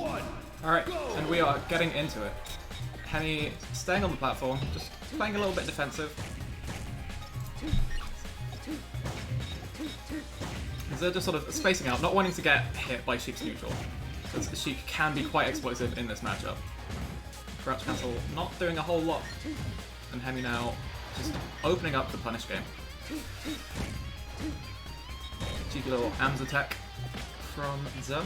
Alright, and we are getting into it. Hemi staying on the platform, just playing a little bit defensive. They're just sort of spacing out, not wanting to get hit by Sheik's neutral. Because Sheik can be quite explosive in this matchup. Crouch cancel not doing a whole lot. And Hemi now just opening up the punish game. Cheeky little AMS attack from Dzuhh.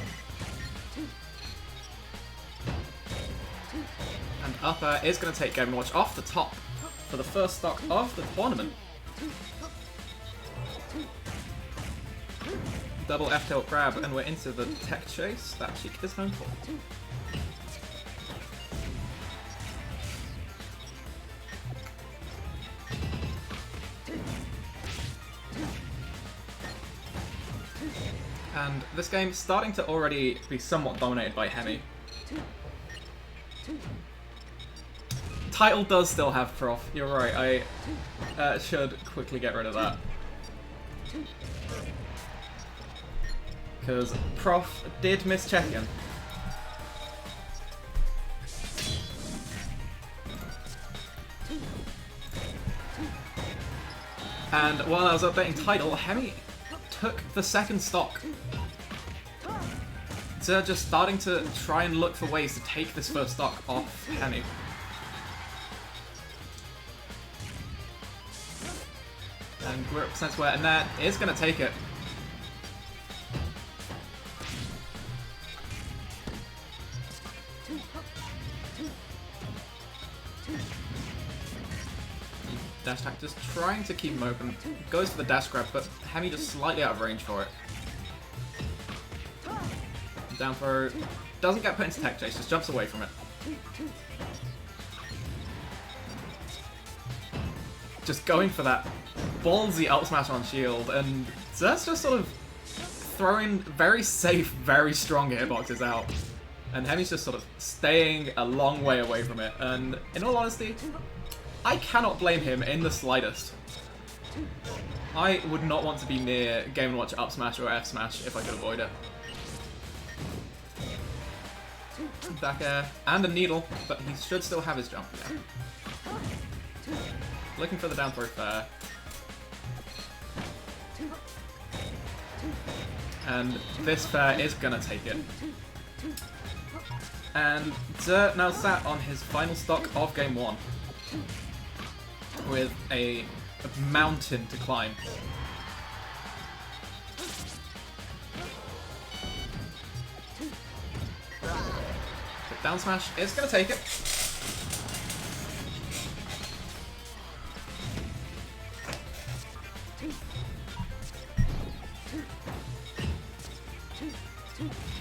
And up air is going to take Game & Watch off the top for the first stock of the tournament. Double F-tilt grab, and we're into the tech chase that Sheik is known for. And this game is starting to already be somewhat dominated by Hemi. Title does still have Prof, you're right, I should quickly get rid of that. Because Prof did miss check-in. And while I was updating title, Hemi took the second stock. So just starting to try and look for ways to take this first stock off Hemi. And grip sense where, and that is going to take it. Dash attack just trying to keep him open. Goes for the dash grab, but Hemi just slightly out of range for it. Down throw. Doesn't get put into tech chase, just jumps away from it. Just going for that ballsy up smash on shield, and that's just sort of throwing very safe, very strong hitboxes out. And Hemi's just sort of staying a long way away from it, and in all honesty, I cannot blame him in the slightest. I would not want to be near Game & Watch up smash or F smash if I could avoid it. Back air, and a needle, but he should still have his jump. Yeah. Looking for the down throw fair. And this fair is gonna take it. And Dzuhh now sat on his final stock of Game 1. With a mountain to climb. But down smash is going to take it.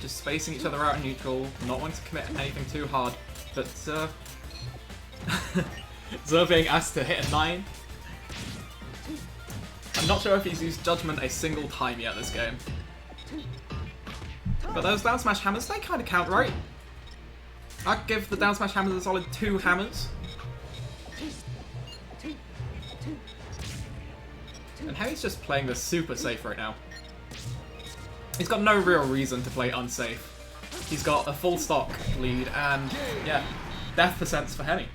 Just spacing each other out in neutral, not wanting to commit anything too hard, but Dzuhh being asked to hit a 9. I'm not sure if he's used Judgment a single time yet this game. But those down smash hammers, they kind of count, right? I'd give the down smash hammers a solid 2 hammers. And Hemi's just playing this super safe right now. He's got no real reason to play unsafe. He's got a full stock lead, and yeah, death percents for Hemi.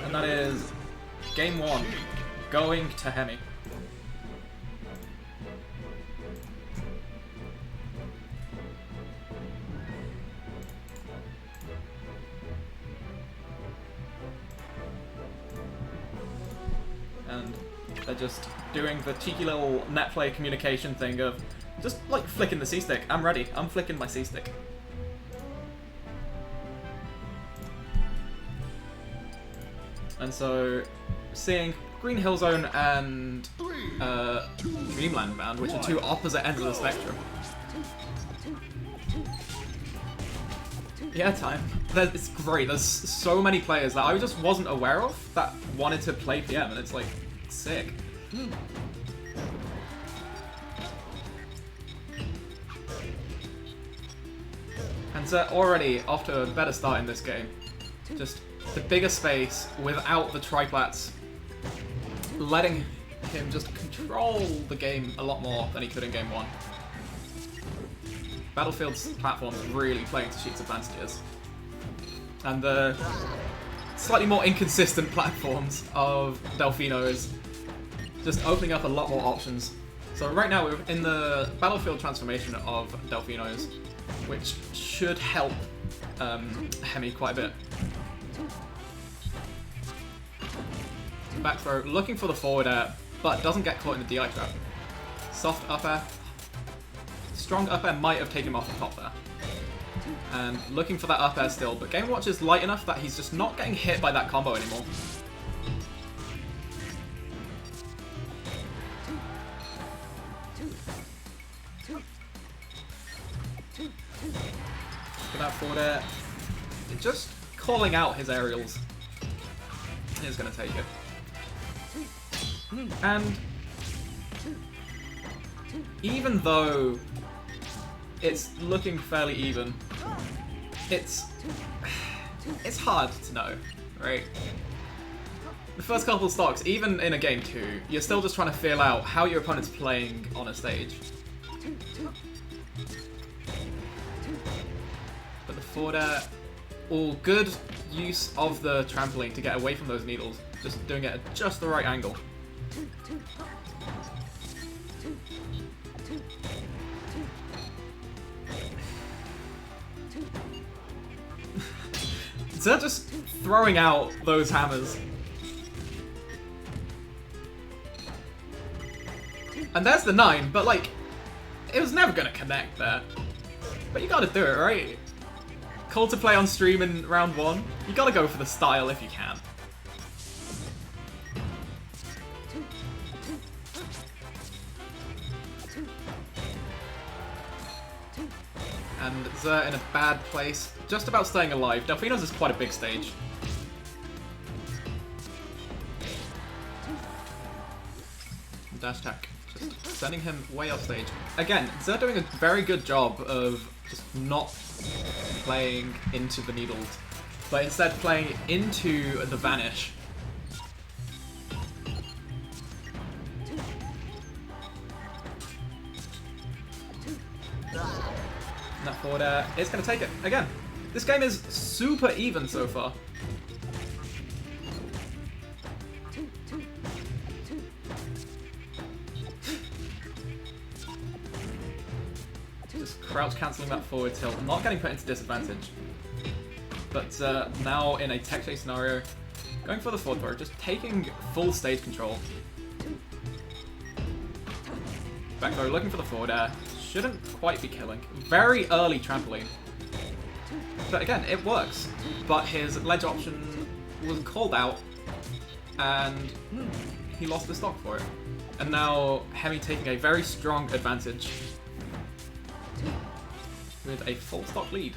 And that is Game 1 going to Hemi. And they're just doing the cheeky little netplay communication thing of just like flicking the C-stick. I'm ready. I'm flicking my C-stick. And so, seeing Green Hill Zone and Dreamland Bound, which are two opposite ends of the spectrum. Yeah, time. It's great. There's so many players that I just wasn't aware of that wanted to play PM, and it's like, sick. And so already off to a better start in this game. Just the bigger space without the triplats, letting him just control the game a lot more than he could in Game 1. Battlefield's platforms really playing to Sheik's advantages. And the slightly more inconsistent platforms of Delfino's just opening up a lot more options. So right now we're in the Battlefield transformation of Delfino's, which should help Hemi quite a bit. Back throw, looking for the forward air, but doesn't get caught in the DI trap. Soft up air. Strong up air might have taken him off the top there. And looking for that up air still, but Game & Watch is light enough that he's just not getting hit by that combo anymore. Look at that forward air. Just calling out his aerials is going to take it. And even though it's looking fairly even, it's hard to know, right? The first couple of stocks, even in a game 2, you're still just trying to feel out how your opponent's playing on a stage. But the forward air, all good use of the trampoline to get away from those needles, just doing it at just the right angle. So they're just throwing out those hammers. And there's the 9, but like, it was never gonna connect there. But you gotta do it, right? Call to play on stream in round 1. You gotta go for the style if you can. And Dzuhh in a bad place, just about staying alive. Delfino's is quite a big stage. Dash attack, just sending him way off stage. Again, Dzuhh doing a very good job of just not playing into the needles, but instead playing into the vanish. And that forward air is going to take it. Again, this game is super even so far. Just crouch cancelling that forward tilt, not getting put into disadvantage. But now in a tech chase scenario, going for the forward throw, just taking full stage control. Back throw, looking for the forward air. Shouldn't quite be killing. Very early trampoline. But again, it works. But his ledge option was called out, and he lost the stock for it. And now Hemi taking a very strong advantage with a full stock lead.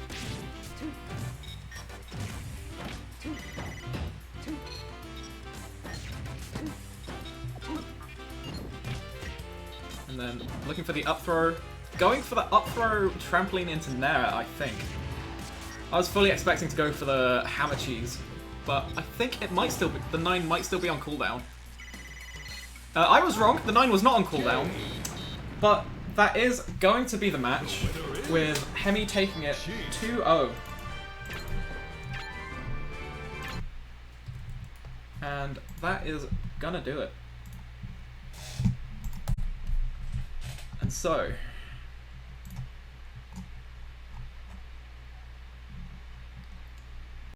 And then looking for the up throw. Going for the up throw trampoline into Nair, I think. I was fully expecting to go for the hammer cheese, but I think it might still be, the 9 might still be on cooldown. I was wrong, the 9 was not on cooldown, but that is going to be the match, with Hemi taking it 2-0. And that is gonna do it. And so,